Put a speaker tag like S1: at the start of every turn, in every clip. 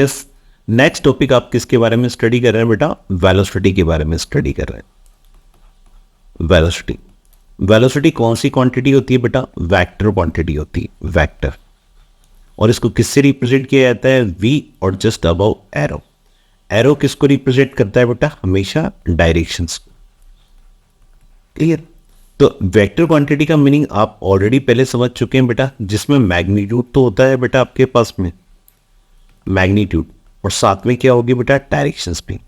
S1: Yes, next topic आप किसके बारे में स्टडी कर रहे हैं बेटा? वेलोसिटी के बारे में स्टडी कर रहे हैं। वेलोसिटी, वेलोसिटी कौन सी क्वांटिटी होती है बेटा? वेक्टर क्वांटिटी होती है, वेक्टर। और इसको किससे रिप्रेजेंट किया जाता है? वी और जस्ट अबव एरो। एरो किसको रिप्रेजेंट करता है बेटा? हमेशा डायरेक्शंस को। क्लियर? तो वेक्टर क्वांटिटी का मीनिंग आप ऑलरेडी पहले समझ चुके हैं बेटा, जिसमें मैग्नीट्यूड तो होता है बेटा आपके पास में, मैग्नीट्यूड, और साथ में क्या होगी बेटा? डायरेक्शंस भी।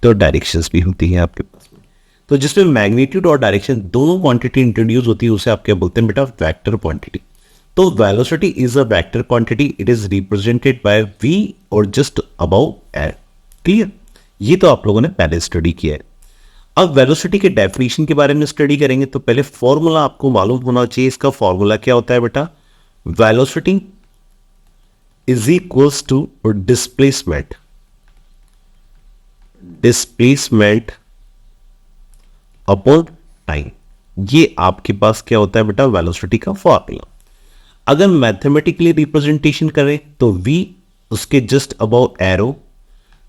S1: तो डायरेक्शंस भी होती है आपके पास में। तो जिसमें मैग्नीट्यूड और डायरेक्शन दोनों क्वांटिटी इंट्रोड्यूस होती है, उसे आप क्या बोलते हैं बेटा? Vector quantity. तो velocity is a vector quantity, it is represented by V और जस्ट अबव एयर। क्लियर? ये तो आप लोगों ने पहले स्टडी किया है। अब वेलोसिटी के डेफिनेशन के बारे में स्टडी करेंगे, तो पहले फॉर्मूला आपको मालूम होना चाहिए। इसका फॉर्मूला क्या होता है बेटा? Velocity is equals to displacement, displacement upon time. ये आपके पास क्या होता है बेटा? वेलोसिटी का फॉर्मूला। अगर मैथमेटिकली रिप्रेजेंटेशन करें तो v उसके just above arrow,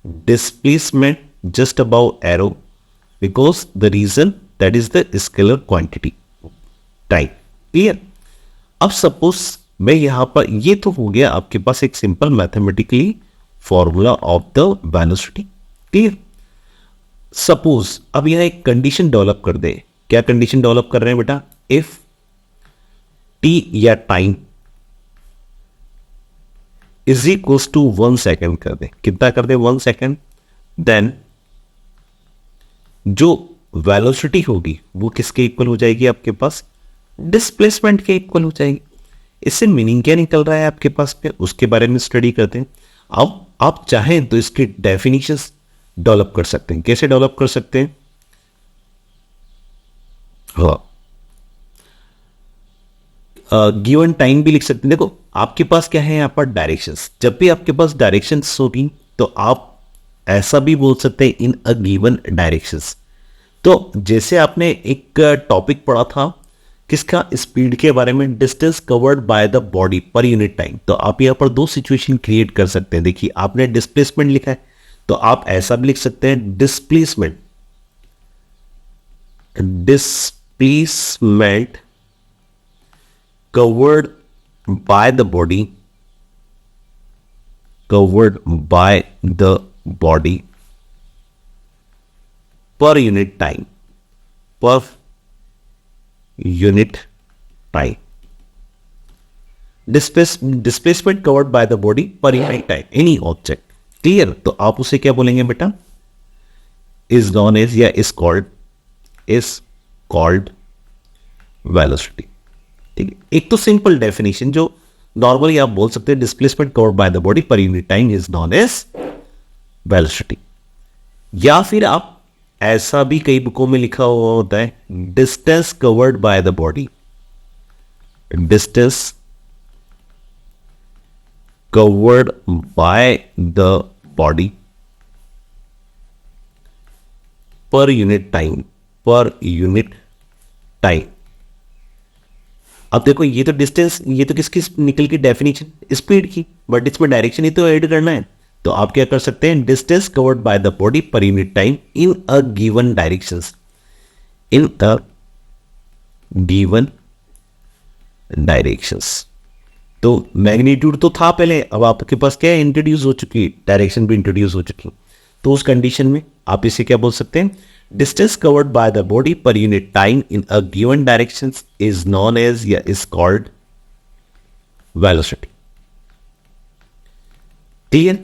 S1: displacement just above arrow, because the reason that is the scalar quantity time. Clear? अब सपोज मैं यहां पर, ये तो हो गया आपके पास एक simple mathematically formula of the velocity. Clear? Suppose अब यहां एक कंडीशन डेवलप कर दे। क्या कंडीशन डेवलप कर रहे हैं बेटा? इफ टी या time is equals to 1 second कर दे। कितना कर दे? 1 सेकेंड। देन जो वेलोसिटी होगी वो किसके इक्वल हो जाएगी आपके पास? डिस्प्लेसमेंट के इक्वल हो जाएगी। इससे मीनिंग क्या निकल रहा है आपके पास में, उसके बारे में स्टडी करते हैं। अब आप चाहें तो इसकी डेफिनेशंस डेवलप कर सकते हैं। कैसे डेवलप कर सकते हैं? हाँ, गिवन टाइम भी लिख सकते हैं। देखो आपके पास क्या है यहाँ पर? डायरेक्शंस। जब भी आपके पास डायरेक्शंस होगी तो आप ऐसा भी बोल सकते हैं इन अ गिवन डायरेक्शंस। तो जैसे आपने एक टॉपिक पढ़ा था किसका? स्पीड के बारे में, distance covered by the body per unit time. तो आप यहाँ पर दो सिचुएशन क्रिएट कर सकते हैं। देखिए आपने डिस्प्लेसमेंट लिखा है, तो आप ऐसा भी लिख सकते हैं displacement, displacement covered by the body, covered by the body per unit time, per unit time. Displacement covered by the body per unit time, any object. Clear? तो आप उसे क्या बोलेंगे बेटा? is known as या is called velocity. ठीक है, एक तो सिंपल डेफिनेशन जो नॉर्मली आप बोल सकते हैं, displacement covered by the body per unit time is known as velocity. या फिर आप ऐसा भी कई बुकों में लिखा हुआ होता है, distance covered by the body, distance covered by the body per unit time, पर यूनिट टाइम। अब देखो ये तो डिस्टेंस, ये तो किसकी निकल की डेफिनेशन? स्पीड की, बट इसमें डायरेक्शन ही तो ऐड करना है। तो आप क्या कर सकते हैं? Distance covered by the body per unit time in a given directions, in a given directions. तो मैग्नीट्यूड तो था पहले, अब आपके पास क्या है? इंट्रोड्यूस हो चुकी है, डायरेक्शन भी इंट्रोड्यूस हो चुकी। तो उस कंडीशन में आप इसे क्या बोल सकते हैं? Distance covered by the body per unit time in a given direction is known as या is called velocity. ठीक है?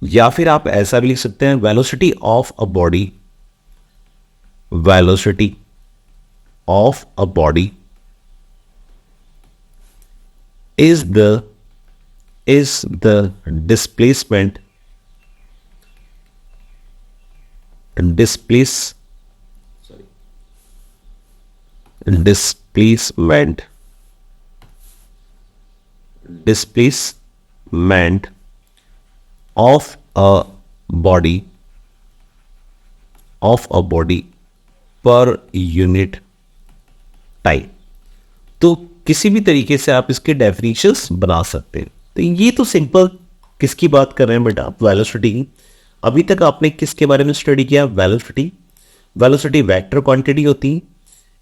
S1: या फिर आप ऐसा भी लिख सकते हैं, velocity of a body, velocity of a body is the displacement displacement of a body per unit time। तो किसी भी तरीके से आप इसके डेफिनेशंस बना सकते हैं। तो ये तो सिंपल किसकी बात कर रहे हैं बेटा? वेलोसिटी की। अभी तक आपने किसके बारे में स्टडी किया? वेलोसिटी। वेलोसिटी वेक्टर क्वांटिटी होती है,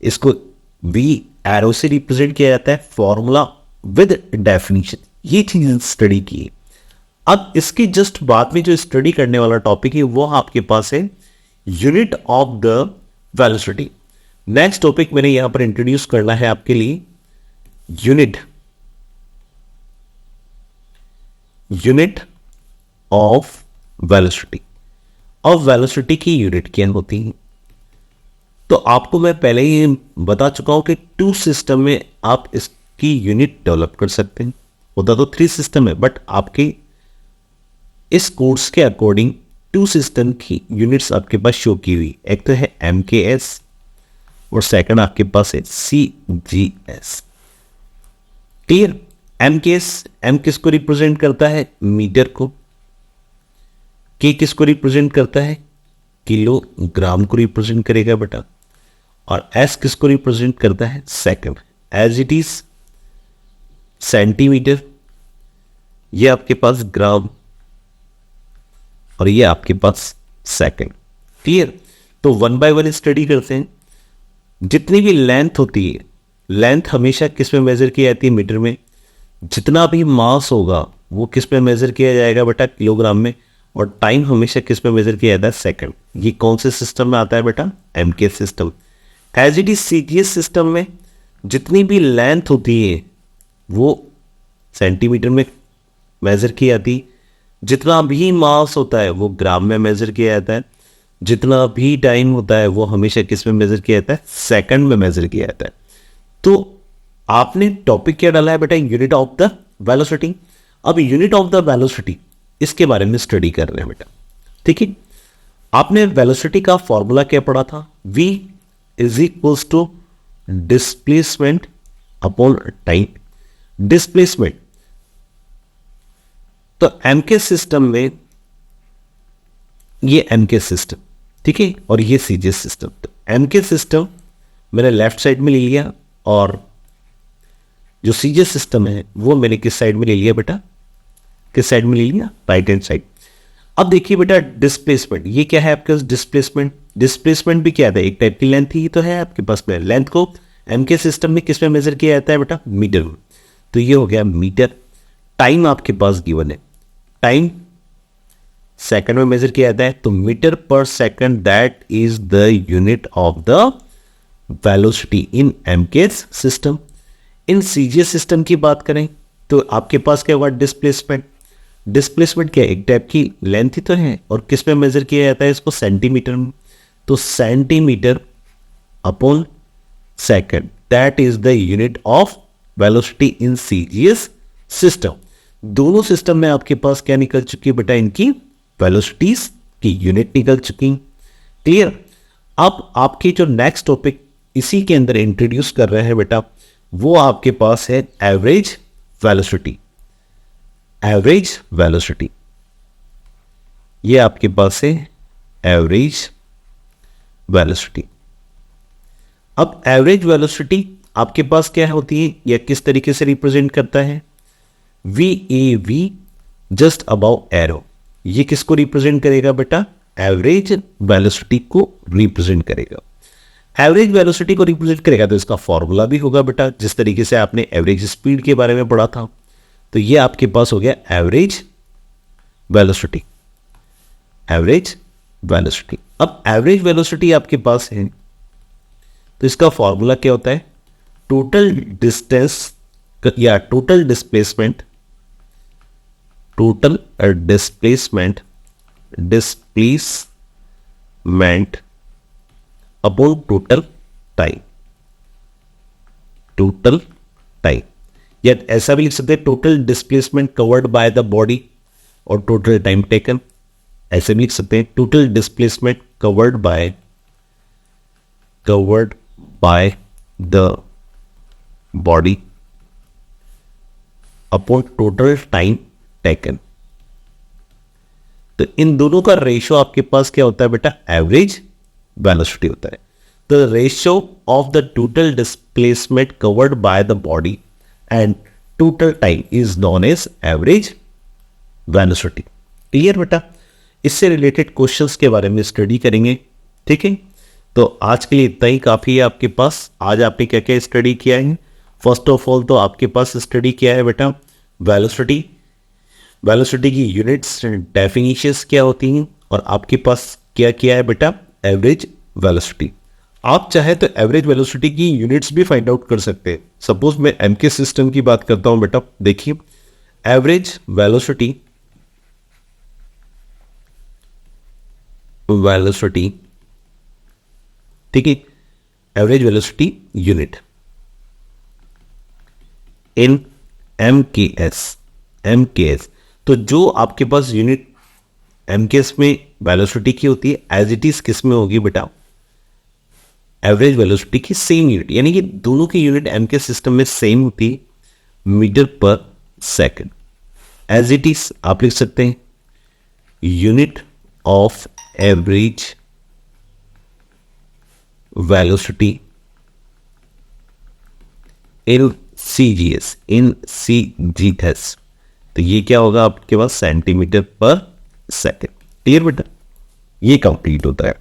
S1: इसको वी एरो से रिप्रेजेंट किया जाता है, फॉर्मूला विद डेफिनेशन, ये चीज स्टडी की। अब इसके जस्ट बाद में जो स्टडी करने वाला टॉपिक है वो आपके पास है unit of the velocity. Next topic मैंने यहां पर इंट्रोड्यूस करना है आपके लिए यूनिट ऑफ वेलोसिटी। और वेलोसिटी की यूनिट क्या होती है? तो आपको मैं पहले ही बता चुका हूं कि टू सिस्टम में आप इसकी यूनिट डेवलप कर सकते हैं। होता तो थ्री सिस्टम है, बट आपके इस कोर्स के अकॉर्डिंग टू सिस्टम की यूनिट्स आपके पास शो की हुई। एक तो है MKS और सेकंड आपके पास है CGS। क्लियर? MKS, M किसको रिप्रेजेंट करता है? मीटर को। K किसको रिप्रेजेंट करता है? किलोग्राम को रिप्रेजेंट करेगा बेटा। और S किसको रिप्रेजेंट करता है? Second. As it is centimetre, ये आपके पास ग्राम, और ये आपके पास सेकंड। क्लियर? तो वन बाय वन स्टडी करते हैं। जितनी भी लेंथ होती है, लेंथ हमेशा किस में मेजर की जाती है? मीटर में। जितना भी मास होगा वो किस में मेजर किया जाएगा बेटा? किलोग्राम में। और टाइम हमेशा किस में मेजर किया जाता है? सेकंड। ये कौन से सिस्टम में आता है बेटा? MK system. As it is CGS system में जितनी भी लेंथ होती है वो सेंटीमीटर में मेजर की जाती है। जितना भी मास होता है वो ग्राम में मेजर किया जाता है। जितना भी टाइम होता है वो हमेशा किस में मेजर किया जाता है? सेकंड में मेजर किया जाता है। तो आपने टॉपिक क्या डाला है बेटा? Unit of the velocity. अब यूनिट ऑफ द वेलोसिटी, इसके बारे में स्टडी कर रहे हैं बेटा। ठीक है? आपने वेलोसिटी का फॉर्मूला क्या पढ़ा था? V is equals to displacement upon time. Displacement, तो MK सिस्टम में ये MK सिस्टम, ठीक है, और ये CGS सिस्टम। तो MK सिस्टम मैंने लेफ्ट साइड में ले लिया और जो CGS सिस्टम है वो मैंने किस साइड में ले लिया बेटा? किस साइड में ले लिया? Right hand side. अब देखिए बेटा डिस्प्लेसमेंट, ये क्या है आपके पास? डिस्प्लेसमेंट। डिस्प्लेसमेंट भी क्या था? एक टाइप की लेंथ ही तो है आपके पास में। लेंथ को MK सिस्टम में किस में मेजर किया जाता है बेटा? मीटर में। तो ये हो गया मीटर। टाइम आपके पास गिवन है, टाइम सेकंड में मेजर किया जाता है, तो मीटर पर second, that is the unit of the velocity in MK system. In CGS system की बात करें तो आपके पास क्या हुआ? डिस्प्लेसमेंट। डिस्प्लेसमेंट क्या है? एक टाइप की लेंथ ही तो है, और किस में मेजर किया जाता है इसको? सेंटीमीटर में। तो centimetre upon second, that is the unit of velocity in CGS system. दोनों सिस्टम में आपके पास क्या निकल चुकी है बेटा? इनकी वेलोसिटीज की यूनिट निकल चुकी। क्लियर? अब आपकी जो नेक्स्ट टॉपिक इसी के अंदर इंट्रोड्यूस कर रहे हैं बेटा, वो आपके पास है एवरेज वेलोसिटी। एवरेज वेलोसिटी, ये आपके पास है एवरेज वेलोसिटी। अब एवरेज वेलोसिटी आपके पास क्या होती है या किस तरीके से रिप्रेजेंट करता है? VAV just above arrow. ये किसको रिप्रेजेंट करेगा बेटा? एवरेज वेलोसिटी को रिप्रेजेंट करेगा। एवरेज वेलोसिटी को रिप्रेजेंट करेगा तो इसका फॉर्मूला भी होगा बेटा, जिस तरीके से आपने एवरेज स्पीड के बारे में पढ़ा था। तो ये आपके पास हो गया एवरेज वेलोसिटी। Average velocity. अब एवरेज वेलोसिटी आपके पास है तो इसका फॉर्मूला क्या होता है? टोटल डिस्टेंस या total displacement, total displacement upon total time. Total time, या ऐसा भी लिख सकते हैं total displacement covered by the body और टोटल टाइम टेकन। ऐसे भी लिख सकते हैं total displacement covered by the body upon total time taken. तो इन दोनों का रेशियो आपके पास क्या होता है बेटा? एवरेज वेलोसिटी होता है। The ratio of the total displacement covered by the body and total time is known as average velocity. Clear बेटा? इससे रिलेटेड क्वेश्चंस के बारे में स्टडी करेंगे, ठीक है। तो आज के लिए इतना ही काफ़ी है आपके पास। आज आपने क्या क्या स्टडी किया है? फर्स्ट ऑफ ऑल तो आपके पास स्टडी किया है बेटा वेलोसिटी, वेलोसिटी की यूनिट्स डेफिनेशंस क्या होती हैं, और आपके पास क्या किया है बेटा एवरेज वेलोसिटी। आप चाहे तो एवरेज वेलोसिटी की यूनिट्स भी फाइंड आउट कर सकते हैं। सपोज मैं एमके सिस्टम की बात करता हूं बेटा, देखिए एवरेज वेलोसिटी, ठीक है, average velocity unit in MKS. तो जो आपके पास यूनिट एमकेएस में वेलोसिटी की होती है एज इट इज किस में होगी बेटा एवरेज वेलोसिटी की सेम यूनिट, यानी कि दोनों की यूनिट एमकेएस सिस्टम में सेम होती है मीटर पर सेकंड। एज इट इज आप लिख सकते हैं unit of average velocity in CGS. तो ये क्या होगा आपके पास सेंटीमीटर पर सेकंड। क्लियर बेटा? ये कंप्लीट होता है।